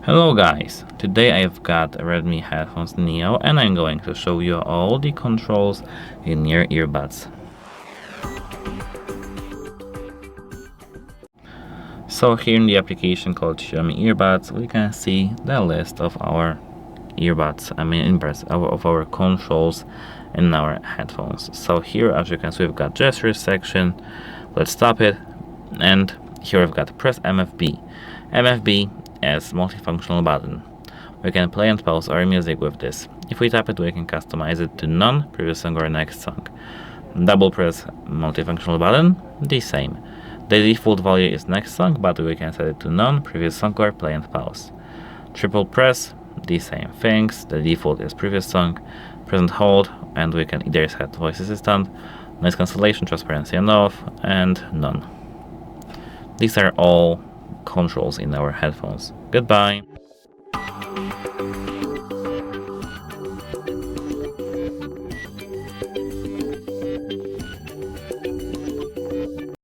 Hello guys, today I've got a Redmi Headphones Neo and I'm going to show you all the controls in your earbuds. So here in the application called Xiaomi Earbuds, we can see the list of our earbuds, of our controls in our headphones. So here, as you can see, we've got gestures section. Let's stop it. And here we've got press MFB. MFB as multifunctional button. We can play and pause our music with this. If we tap it, we can customize it to none, previous song or next song. Double press multifunctional button, the same. The default value is next song, but we can set it to none, previous song or play and pause. Triple press, the same things. The default is previous song, present hold, and we can either set voice assistant, noise cancellation, transparency and off, and none. These are all controls in our headphones. Goodbye.